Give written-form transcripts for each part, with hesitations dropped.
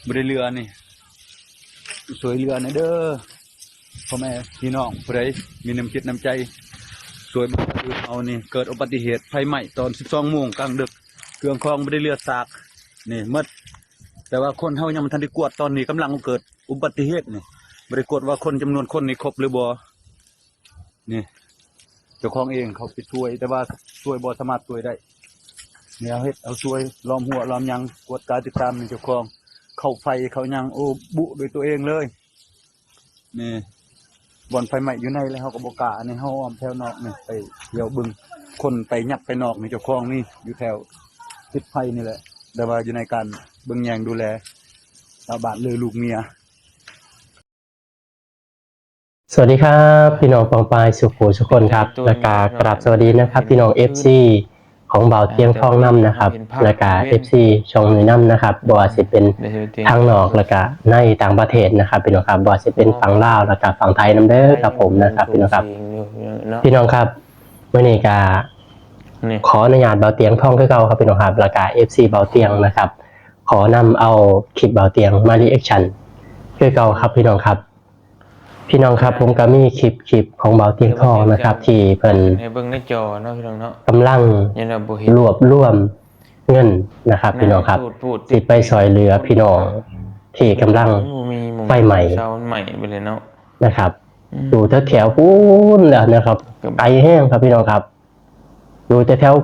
บริเรือนี่สวยเรือนะเด้อพ่อแม่พี่น้องผู้ใดมีน้ำจิตน้ำใจสวยบ้านอื่นเอานี่เกิดอุบัติเหตุไฟไหม้ตอน12 โมงกลางดึกเครื่องคลองบริเรือสากนี่มืดแต่ว่าคนเฮายังมันทันได้กวดตอนนี้กำลังเกิดอุบัติเหตุนี่บริกวดว่าคนจำนวนคนนี่ครบหรือบ่นี่เจ้าของเองเขาไปช่วยแต่ว่าช่วยบ่สามารถช่วยได้เนี่ยเอาเฮ็ดเอาช่วยล้อมหัวล้อมยังกวดการติดตามเจ้าของเข้าไฟเขายังโอ้บุโดยตัวเองเลยนี่บ่อนไฟไหม้อยู่ในแล้วเขาก็บ่กล้าในเฮาอ้อมแถวนอกนี่ไปเที่ยวบึงคนไปยักไปนอกนี่เจ้าของนี่อยู่แถวติดไฟนี่แหละแต่ว่าอยู่ในการเบิ่งแยงดูแลชาวบ้านเลยลูกเมียสวัสดีครับพี่น้องปองปายสุขทุกคนครับและกราบสวัสดีนะครับพี่น้อง FC ของเบาเตียงทองน้ำนะครับและกา FC ช่องหนุ่ยน้ำนะครับบ่ว่าสิเป็นทางนอกและกาในต่างประเทศนะครับพี่น้องครับบ่ว่าสิเป็นฝั่งลาวและกาฝั่งไทยน้ำเด้อครับผมนะครับพี่น้องครับพี่น้องครับวันนี้กาขออนุญาตเบาเตียงทองคือเก่าครับพี่น้องครับและกา FC เบาเตียงนะครับขอนำเอาคลิปเบาเตียงมารีแอคชั่นคือเก่าครับพี่น้องครับพี่น้องครับผมก็มีคลิปของเบาเตียงทองนะครับที่เพิ่นให้เบิ่งในจอเนาะพี่น้องเนาะกำลังรวบรวมเงินนะครับพี่น้องครับที่ไปซอยเหลือพี่น้องที่กำลังไฟใหม่ไปเลยเนาะนะครับอยู่แถวๆปูนแล้วนะครับไกลแห้งครับพี่น้องครับอยู่แถว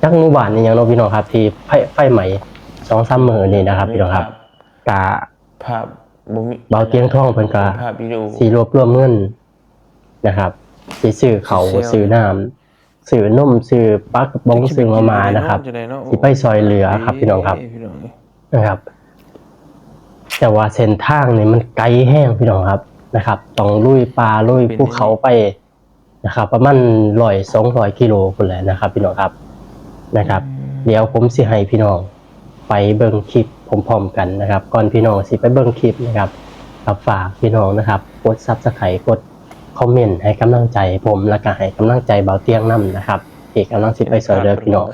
จักหมู่บ้านนี่อย่างเนาะพี่น้องครับที่ไฟใหม่ 2-3 มื้อนี่นะครับพี่น้องครับกะภาพเบาเตียงทองเพิ่นก็สิรวบรวมเงินนะครับสิซื้อข้าวซื้อน้ำซื้อนมซื้อปลากระป๋องซื้อมานะครับสิไปซอยเหลือครับพี่น้องครับนะครับแต่ว่าเส้นทางนี่มันไกลแห้งพี่น้องครับนะครับต้องลุยป่าลุยภูเขาไปนะครับประมาณ100-200 กิโลพุ่นแหละนะครับพี่น้องครับนะครับเดี๋ยวผมสิให้พี่น้องไปเบิ่งคลิปพร้อมๆกันนะครับก่อนพี่น้องสิไปเบิ่งคลิปนะครับฝากพี่น้องนะครับกด Subscribe กดคอมเมนต์ให้กำลังใจผมและก็ให้กำลังใจเบาเตียงนำนะครับที่กำลังสิไปซอยเหลือพี่น้อง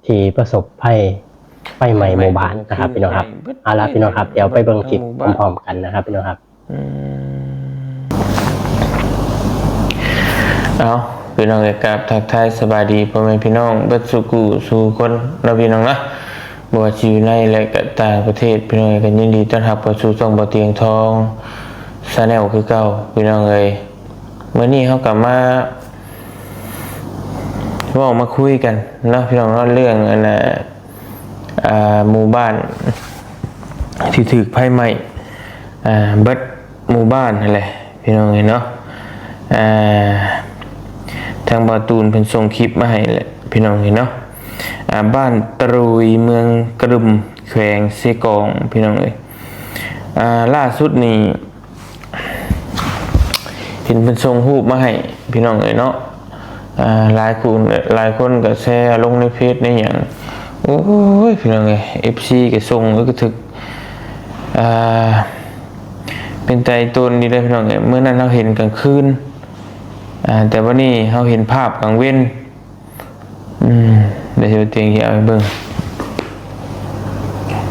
ที่ประสบภัยไฟไหม้หมู่บ้านนะครับพี่น้องครับเอาล่ะพี่น้องครับเดี๋ยวไปเบิ่งคลิปพร้อมๆกันนะครับพี่น้องครับเอาพี่น้องกับทักทายสบายดีพ่อแม่พี่น้องเบิดสุขุสู่คนเราพี่น้องนะบ่ว่าอยู่ในและก็ต่างประเทศพี่น้องกันยินดีต้อนรับเข้าสู่ช่องเบาเตียงทองชาแนลคือเก่าพี่น้องเอ้ยมื้อนี้เฮากลับมามาคุยกันเนาะพี่น้องเนาะเรื่องอันน่ะหมู่บ้านที่ถูกไฟไหม้เบิดหมู่บ้านนั่นแหละพี่น้องเอ้ยเนาะทางบาตูนเป็นส่งคลิปมาให้แหละพี่น้องเห็นเนาะบ้านตรุยเมืองกระดุมแขวงเซกองพี่น้องเลยล่าสุดนี้เห็นเป็นส่งรูปมาให้พี่น้องเลยเนาะหลายคนก็แชร์ลงในเพจในอย่างโอ้ยพี่น้องเลย FC ก็ส่งก็ถึกเป็นใจตนดีเลยพี่น้องเลยเมื่อนั้นเราเห็นกลางคืนแต่วันนี้เราเห็นภาพกลางเว้นเดี๋ยวเตียงเหี่ยวไปเบิ่ง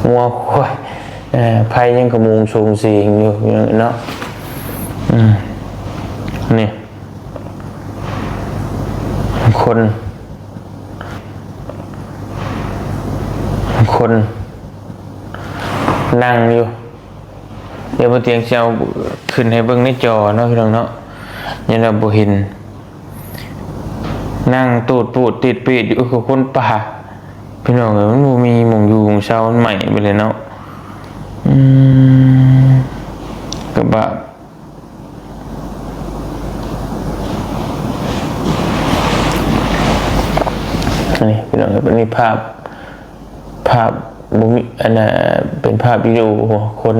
งัวโอ้ยไผ่ยังกระมุงสูงสีอยู่เนาะนี่คนนั่งอยู่เดี๋ยวเตียงเชียวขึ้นให้เบิ่งในจอเนาะพี่น้องเนาะยังเราบ่เห็นนั่งปูดติดปีดอยู่กับคนป่าพี่น้องมันมีหม่องอยู่ของเช้าใหม่ไปเลยเนาะกระบะนี่พี่น้องเป็นนี่ภาพบุมิอันน่ะเป็นภาพวิดีโอคน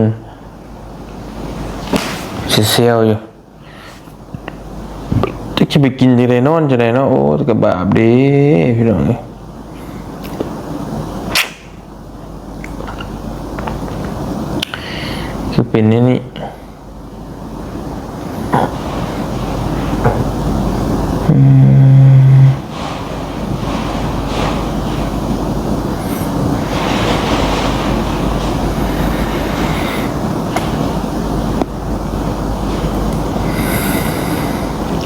เซียวอยู่จะไปกินจะได้นอนจะได้เนาะโอ้กระบาดดีพี่น้องคือเป็นนี่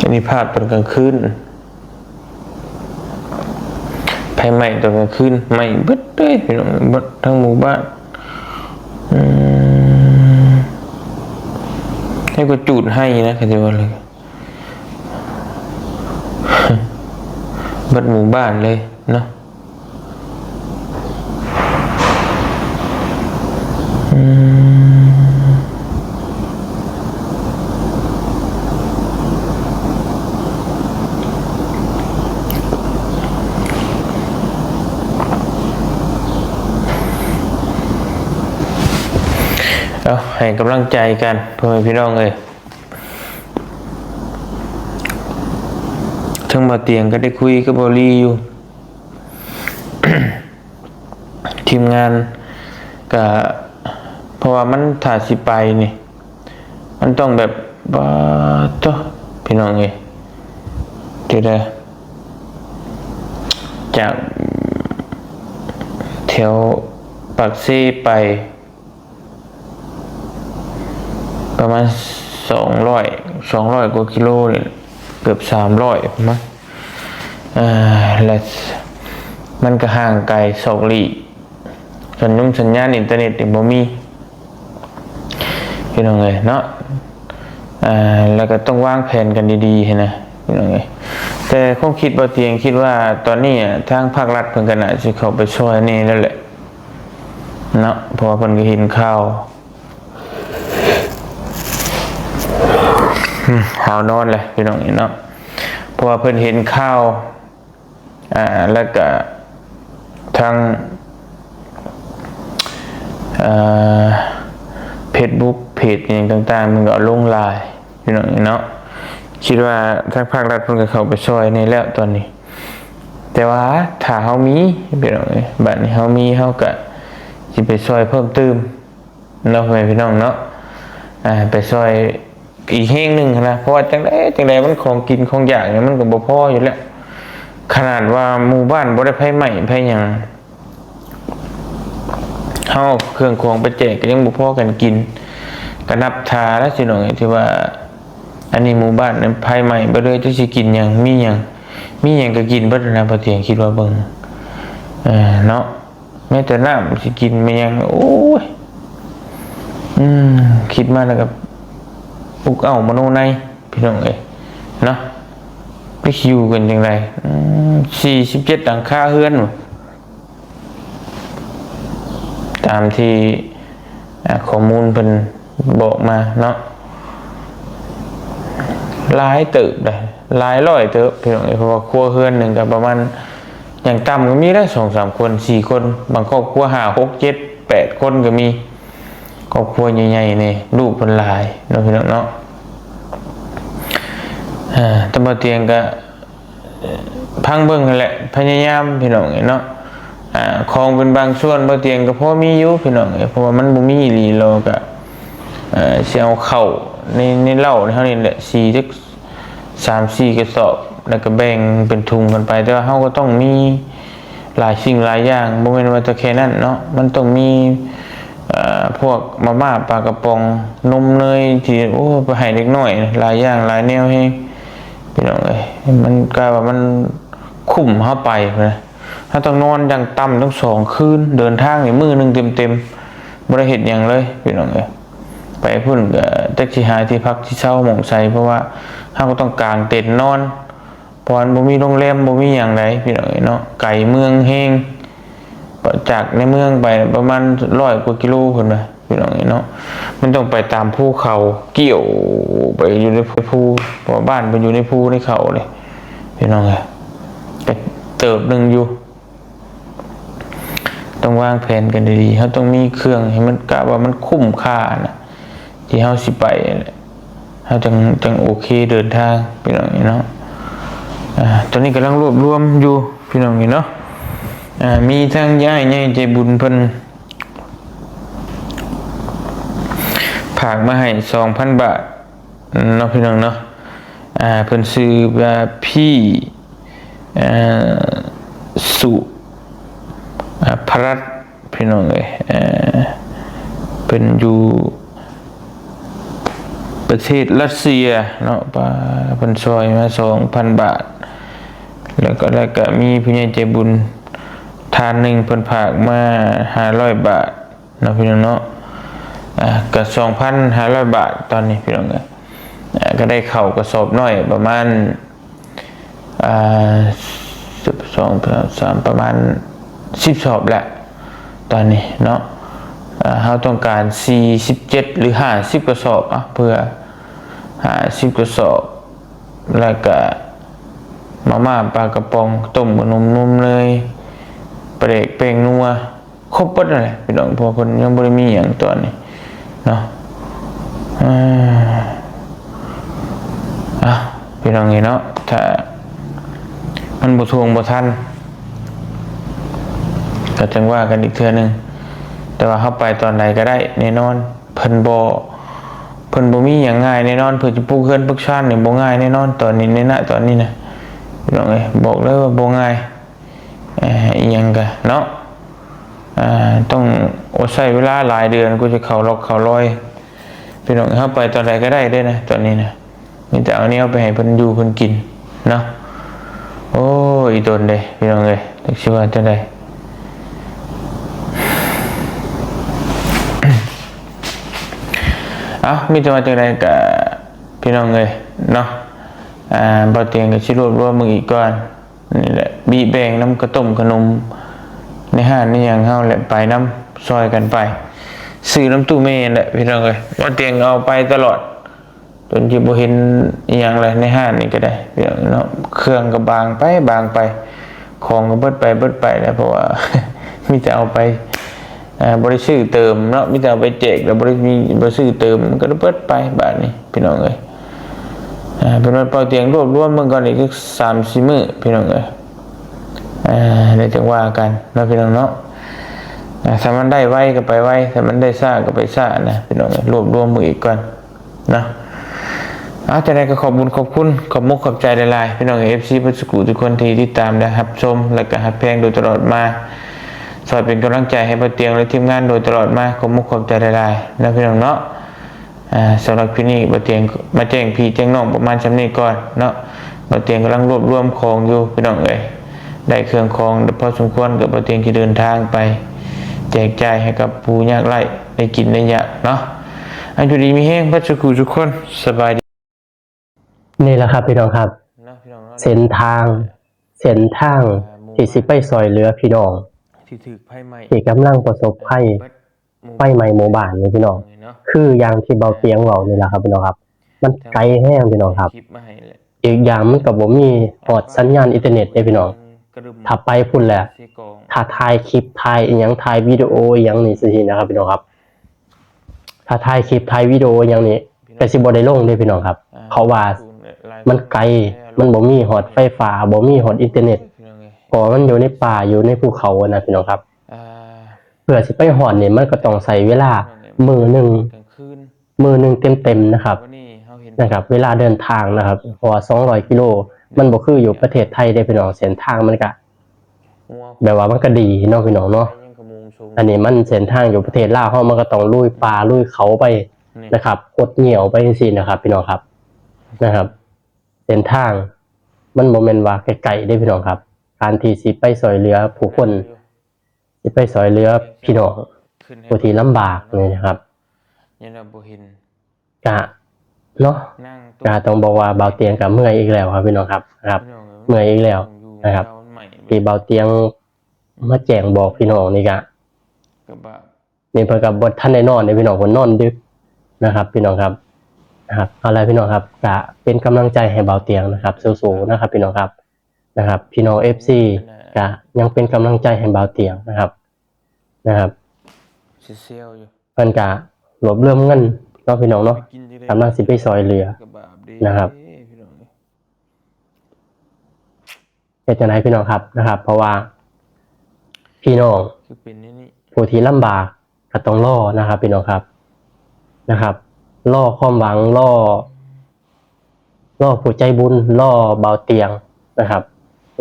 อันนี้ภาพตอนกลางคืนไฟไหม้ตอนกลางคืนไหม้เบิดเลยพี่น้องเบิดทั้งหมู่บ้านให้ก็จูดให้นะคือว่าเลยเบิดหมู่บ้านเลยเนาะเอาให้กำลังใจกันพ่อแม่พี่น้องเลยทั้งมาเตียงก็ได้คุยกับบอลี่อยู่ ทีมงานก็เพราะว่ามันถ่ายสิไปนี่มันต้องแบบบ้าจ้ะพี่น้องเลยเดี๋ยวได้จากแถวปากเซ่ไปประมาณ200กว่ากิโลเนี่ยเกือบ300มั้งและมันก็ห่างไกล2 ลี้สัญญาณอินเทอร์เน็ตเนี่ยบ่มีพี่น้องเลยเนาะแล้วก็ต้องวางแผนกันดีๆนะพี่น้องเลยแต่คงคิดบ่เตียงคิดว่าตอนนี้ทางภาครัฐเพิ่นก็น่าสิเข้าไปช่วยนี่แล้วแหละเนาะเพราะว่าเพิ่นก็เห็นข่าวหาวนอนเลยพี่น้องเนาะเพราะว่าเพิ่นเห็นข่าวแล้วก็ทางFacebook เพจอย่างต่างๆมันก็ลงไลน์พี่น้องเนาะคิดว่าทางภาครัฐเพิ่นก็เข้าไปช่วยนี่แล้วตอนนี้แต่ว่าถ้าเฮามีพี่น้องบัดนี้เฮามีเฮาก็สิไปช่วยเพิ่มเติมเนาะพี่น้องเนาะไปช่วยอีกแห่งหนึ่งนะเพราะว่าจังไดมันของกินของอยากเนี่ยมันก็บ่พออยู่แล้วขนาดว่าหมู่บ้านบ่ได้ไผใหม่ไผหยังเฮาเครื่องของไปแจกก็ยังบ่พอกันกินก็นับทาแล้วสิน้องที่ว่าอันนี้หมู่บ้านนั้นไผใหม่บ่เลยจะสิกินหยังมีหยังก็กินเบิดนะบ่เตียงคิดว่าเบิ่งเนาะแม้แต่น้ำสิกินมันยังโอ้ยคิดมาแล้วก็อุกเอามโนในพี่น้องเอ้ยเนาะไปคิวกันจังได47หลังคาเฮือนตามที่ข้อมูลเพิ่นบอกมาเนาะหลายเติบได้หลายร้อยเติบพี่น้องเอ้ยเพราะว่าครัวเฮือนหนึงก็ประมาณอย่างต่ำก็มีได้ 2-3 คน4คนบางครอบครัว5 6 7 8คนก็มีครอบครัวใหญ่ๆนี่ลูกเพิ่นหลายเนาะพี่น้องเนาะตำรวจเตียงก็พังเบิ่งนั่นแหละพยายามพี่น้องเนาะของเป็นบางส่วนบ่เตียงก็พอมีอยู่พี่น้องเพราะว่ามันบ่มีอีหลีเราก็สิเอาเข้าในเหล้าเท่านี้แหละ3-4 กระสอบแล้วก็แบ่งเป็นถุงกันไปแต่ว่าเฮาก็ต้องมีหลายสิ่งหลายอย่างบ่แม่นว่าแต่แค่นั้นเนาะมันต้องมีพวกมาม่าปลากระป๋องนมเนยที่โอ้ไปให้เด็กน้อยหลายอย่างหลายแนวให้พี่น้องเอ้ยมันกลายว่ามันคุ้มเฮาไปนะถ้าต้องนอนอย่างต่ำต้อง2 คืนเดินทางนี่มื้อนึงเต็มๆบ่ได้เฮ็ดหยังเลยพี่น้องเอ้ยไปพุ่นก็จักสิหาที่พักที่เช่าหม่องใส่เพราะว่าเฮาก็ต้องกางเต็นท์นอนเพราะมันบ่มีโรงแรมบ่มีหยังใดพี่น้องเอ้ยเนาะไกลเมืองแฮงจากในเมืองไปประมาณ100 กว่ากิโลพุ่นน่ะพี่น้องเนาะมันต้องไปตามภูเขาเกี่ยวไปอยู่ในภูเพราะบ้านมันอยู่ในภูในเขาเลยพี่น้องก็เติบนึงอยู่ต้องวางแผนกันดีๆเฮาต้องมีเครื่องให้มันกะว่ามันคุ้มค่านะที่เฮาสิไปเฮาจังโอเคเดินทางพี่น้องเนาะตอนนี้กำลังรวบรวมอยู่พี่น้องเนาะมีทางย่ายใหญ่ใจบุญเพิ่นฝากมาให้ 2,000 บาทเนาะพี่น้องเนาะเพิ่นซื้อว่าพี่สุพรัตน์พี่น้องเอ้ยเป็นอยู่ ประเทศรัสเซียเนาะปาเพิ่นซอยมา 2,000 บาทแล้วก็มีผู้ใหญ่ใจบุญทานหนึ่งเพิ่นฝากมา500 บาทเนาะพี่น้องเนาะก็ 2,500 บาทตอนนี้พี่น้องก็ได้เข้ากระสอบน้อยประมาณ12 ประมาณ10 สอบแหละตอนนี้เนาะเราต้องการ47หรือ50 กระสอบเพื่อ50 กระสอบแล้วก็มาม่าปลากระป๋องต้มขนมนมเลยปลาเด็กเป่งนัวครบหมดเลยพี่น้องพอคนยังบ่ได้มีอย่างตอนนี้เนาะพี่น้องเนาะถ้ามันบ่ทวงบ่ทันก็จังว่ากันอีกเทื่อนึงแต่ว่าเข้าไปตอนไหนก็ได้แน่นอนเพิ่นบ่มีหยังง่ายแน่นอนเพิ่นจะปลูกเฮือนปลูกชานนี่บ่ง่ายแน่นอนตอนนี้ในตอนนี้นะพี่น้องเอ้ยบอกเลยว่าบ่ง่ายอีหยังก็เนาะต้องใช้เวลาหลายเดือนกูจะเข้าล็อกเข้ารอยพี่น้องเข้าไปตอนไหนก็ได้เด้นะตอนนี้นะมีแต่เอาแนวไปให้เพิ่นอยู่เพิ่นกินเนาะโอ้ยโดนเด้พี่น้องเอ้ยจักสิว่าจังได๋มีแต่ว่าจังได๋ก็พี่น้องเอ้ยเนาะบ่เตียงก็สิรวบรวมมึงอีกก่อนนี่แหละบีแบ่งน้ำกระต้มขนมในห้างนี่หยังเฮาแหละไปน้ำซอยกันไปซื้อน้ำตู้เมนแหละพี่น้องเอ้ยบ่เตียงเอาไปตลอดจนที่บ่เห็นอีหยังเลยในห้างนี่ก็ได้พี่น้องเนาะเครื่องก็บางไปของก็เบิดไปแล้วเพราะว่า มีแต่เอาไปบริซื้อเติมเนาะมีแต่เอาไปแจกแล้วบริซื้อเติมมันก็เบิดไปบาทนี้พี่น้องเอ้ยเป็นวันเป่าเตียงรวบรวมเมื่อก่อนอีก3-4 มื้อพี่น้องเอ้ยเดี๋ยวจะว่ากันเนาะพี่น้องเนาะถ้ามันได้ไวก็ไปไวถ้ามันได้ซ่าก็ไปซ่านะพี่น้องรวบรวมมืออีกก่อนนะจะได้ก็ขอบคุณขอบคุณขอบมุกขอบใจหลายๆพี่น้องFC เพื่อนสกูทุกคนที่ติดตามและรับชมและก็รับแพงโดยตลอดมาสอยเป็นกำลังใจให้ป้าเตียงและทีมงานโดยตลอดมาขอบมุกขอบใจหลายๆนะพี่น้องเนาะสำหรับพี่นี่ป้าเตียงมาแจ้งพี่แจ้งน้องประมาณจำนี้ก่อนเนาะป้าเตียงกำลังรวบรวมของอยู่พี่น้องเอ้ยได้เครื่องของพอสมควรกับป้าเตียงที่เดินทางไปแจกจ่ายให้กับผู้ยากไร้ได้กินได้ยะเนาะอยู่ดีมีแห้งพระสกูทุกคนสบายดีนี่แหละครับพี่น้องครับเส้นทางที่สิไปซอยเหลือพี่น้องที่กำลังประสบภัยไฟไหม้หมู่บ้านนี่พี่น้องคืออย่างที่เบาเตียงเว้านี่แหละครับพี่น้องครับมันไกลแห้งพี่น้องครับอีกอย่างมันก็บ่มีฮอดสัญญาณอินเทอร์เน็ตเด้พี่น้องถ้าไปพุ่นแหละถ้าถ่ายคลิปถ่ายอีหยังถ่ายวิดีโออีหยังนี่สินะครับพี่น้องครับถ้าถ่ายคลิปถ่ายวิดีโออีหยังนี่ก็สิบ่ได้ลงเด้พี่น้องครับเพราะว่ามันไกลมันบ่มีฮอดไฟฟ้าบ่มีฮอดอินเทอร์เน็ตก็มันอยู่ในป่าอยู่ในภูเขานะพี่น้องครับเพื่อสิไปฮอดนี่มันก็ต้องใช้เวลามื้อนึงเต็มๆนะครับเวลาเดินทางนะครับเพราะว่า200 กิโลมันบ่คืออยู่ประเทศไทยได้พี่น้องเส้นทางมันก็แบบว่ามันก็ดีเนาะพี่น้องเนาะอันนี้มันเส้นทางอยู่ประเทศลาวเฮามันก็ต้องลุยป่าลุยเขาไปนะครับกดเหนี่ยวไปจังซี่นะครับพี่น้องครับนะครับเส้นทางมันบ่แม่นว่าไกลๆได้พี่น้องครับการที่สิไปช่วยเหลือผู้คนสิไปช่วยเหลือพี่น้องผู้ที่ลำบากนี่นะครับก็เนาะก็ต้องบอกว่าเบาเตียงก็เมื่อยอีกแล้วครับพี่น้องครับเมื่อยอีกแล้วนะครับที่เบาเตียงมาแจ้งบอกพี่น้องนี่ก็นี่เพิ่นก็บ่ทันได้นอนพี่น้องเพิ่นนอนดึกนะครับพี่น้องครับเอาล่ะพี่น้องครับก็เป็นกำลังใจให้เบาเตียงนะครับสู้ๆนะครับพี่น้องครับพี่น้อง FC ก็ยังเป็นกำลังใจให้เบาเตียงนะครับเพิ่นก็รวบรวมเงินเนาะพี่น้องเนาะกำลังสิไปซอยเหลือนะครับเฮ็ดจังได๋พี่น้องครับเพราะว่าพี่น้องผู้ที่ลำบากก็ต้องรอนะครับพี่น้องครับรอความหวังรอผู้ใจบุญรอเบาเตียงนะครับ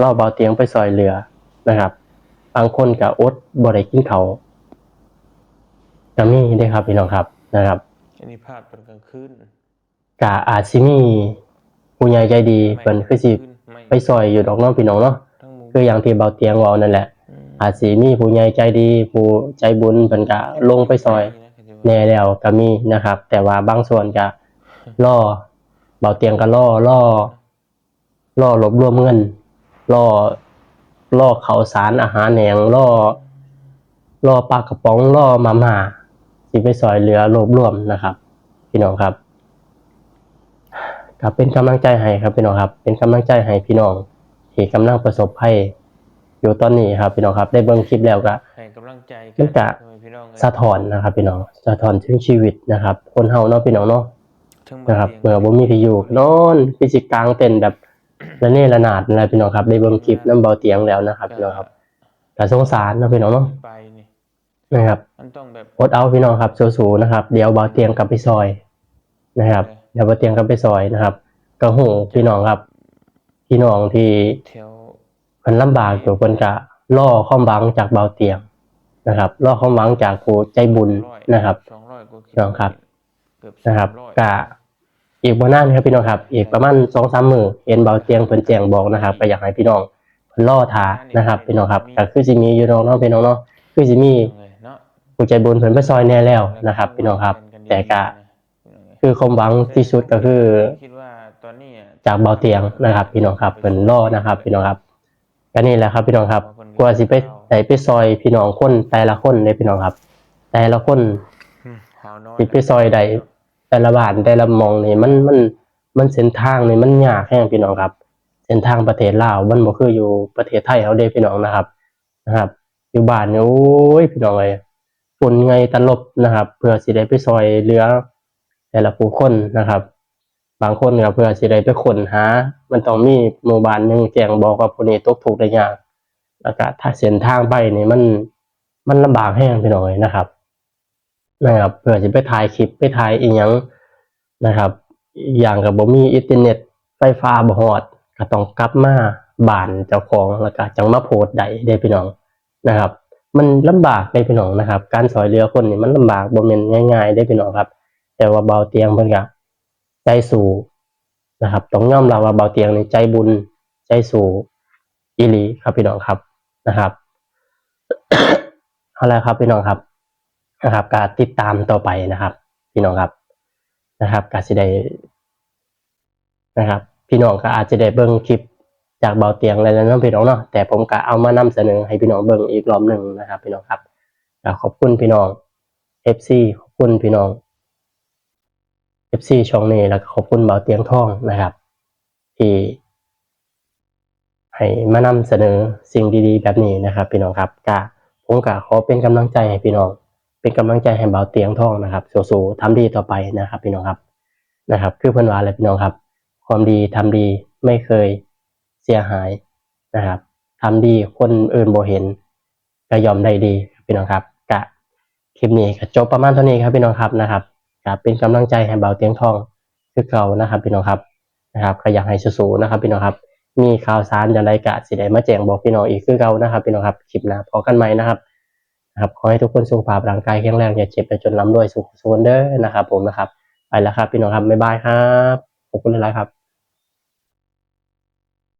รอเบาเตียงไปซอยเหลือนะครับบางคนก็อดบ่ได้กินข้าวก็มีเด้ครับพี่น้องครับนะครับอันนี้ภาพตอนกลางคืน ก็อาจสิมีผู้ใหญ่ใจดีเพิ่นคือสิไปซอยอยู่ดอกเนาะพี่น้องเนาะคืออย่างที่เบาเตียงเว้านั่นแหละอาจสิมีผู้ใหญ่ใจดีผู้ใจบุญเพิ่นก็ลงไปซอยแหน่แล้วก็มีนะครับ แต่ว่าบางส่วนก็รอเบาเตียงก็รอรวบรวมเงินรอข้าวสารอาหารแหนงรอปลากระป๋องรอมาม่าสิไปซอยเหลือรวบรวมนะครับพี่น้องครับก็เป็นกำลังใจให้ครับพี่น้องครับเป็นกำลังใจให้พี่น้องที่กำลังประสบภัยอยู่ตอนนี้ครับพี่น้องครับได้เบิ่งคลิปแล้วก็ ให้กำลังใจ มันก็สะท้อนนะครับพี่น้องสะท้อนถึงชีวิตนะครับคนเฮาเนาะพี่น้องเนาะนะครับเมื่อบ่มีที่อยู่นอนฟิสิกลางเต้นแบบระเนระนาดอะไรพี่น้องครับได้เบิ่งคลิปน้ำเบาเตียงแล้วนะครับพี่น้องครับก็สงสารเนาะพี่น้องเนาะนะครับอดเอาพี่น้องครับสู้ๆนะครับเดี๋ยวเบาเตียงกลับไปซอยนะครับเดี๋ยวเบาเตียงกลับไปซอยนะครับก็ฮู้พี่น้องครับพี่น้องที่เพิ่นลำบากอยู่เพิ่นก็รอความหวังจากเบาเตียงนะครับรอความหวังจากผู้ใจบุญนะครับพี่น้องครับนะครับก็อีกบ่นานครับพี่น้องครับอีกประมาณ 2-3 มื้อเห็นเบาเตียงเพิ่นแจ้งบอกนะครับก็อยากให้พี่น้องเพิ่นรอท่านะครับพี่น้องครับก็คือสิมีอยู่เนาะพี่น้องเนาะคือสิมีผู้ใจบุญเพิ่นไปซอยแน่แล้วนะครับพี่น้องครับแต่ก็คือความหวังที่สุดก็คือจากเบาเตียงนะครับพี่น้องครับเพิ่นรอนะครับพี่น้องครับก็นี่แหละครับพี่น้องครับกว่าสิไปซอยพี่น้องคนแต่ละคนเลยพี่น้องครับแต่ละคนสิไปซอยใดแต่ละบ้านแต่ละหม่องนี่มันเส้นทางนี่มันยากแฮงพี่น้องครับเส้นทางประเทศลาวมันบ่คืออยู่ประเทศไทยเฮาเด้พี่น้องนะครับอยู่บ้านนี่โอ้ยพี่น้องเอ้ยฝุ่นไงตลบนะครับเพื่อสิได้ไปซอยเหลือแต่ละผู้คนนะครับบางคนก็เพื่อสิได้ไปค้นหามันต้องมีหมู่บ้านหนึงแจ้งบอกว่าผู้นี้ตกทุกข์ได้ยากแล้วก็ถ้าเส้นทางไปนี่มันลำบากแฮงพี่น้องเอ้ยนะครับเพื่อสิไปถ่ายคลิปไปถ่ายอีหยังนะครับอีกอย่างก็บ่มีอินเทอร์เน็ตไฟฟ้าบ่ฮอดก็ต้องกลับมาบ้านเจ้าของแล้วก็จังมาโพสต์ได้เด้พี่น้องนะครับมันลำบากเด้พี่น้องนะครับการช่วยเหลือคนนี่มันลำบากบ่แม่นง่ายๆเด้พี่น้องครับแต่ว่าเบาเตียงเพิ่นก็ใจสู้นะครับต้องยอมรับว่าเบาเตียงนี่ใจบุญใจสู้อีหลีครับพี่น้องครับนะครับ เอาละครับพี่น้องครับนะครับการติดตามต่อไปนะครับพี่น้องครับการสิได้นะครับพี่น้องก็อาจจะได้เบิ่งคลิปจากเบาเตียงอะไรแล้วเนาะพี่น้องเนาะแต่ผมก็เอามานำเสนอให้พี่น้องเบิ่งอีกรอบหนึ่งนะครับพี่น้องครับขอบคุณพี่น้อง FC ขอบคุณพี่น้อง FC ช่องนี้แล้วก็ขอบคุณเบาเตียงทองนะครับที่ให้มานำเสนอสิ่งดีๆแบบนี้นะครับพี่น้องครับผมก็ขอเป็นกำลังใจให้พี่น้องเป็นกำลังใจให้เบาเตียงทองนะครับสู้ๆทำดีต่อไปนะครับพี่น้องครับนะครับคือเพิ่นว่าอะไรพี่น้องครับความดีทำดีไม่เคยเสียหายนะครับทำดีคนอื่นบ่เห็นก็ยอมได้ดีพี่น้องครับกะคลิปนี้ก็จบประมาณเท่านี้ครับพี่น้องครับนะครับก็เป็นกำลังใจให้เบาเตียงทองคือเก่านะครับพี่น้องครับก็อยากให้สู้ๆนะครับพี่น้องครับมีข่าวสารอย่างไรก็สิได้มาแจ้งบอกพี่น้องอีกคือเก่านะครับพี่น้องครับคลิปหน้าพบกันใหม่นะครับขอให้ทุกคนสุขภาพร่างกายแข็งแรงอย่าเจ็บอย่าจนร่ำรวยสุขสมบูรณ์เด้อนะครับผมนะครับไปแล้วครับพี่น้องครับบ๊ายบายครับขอบคุณหลายๆครับ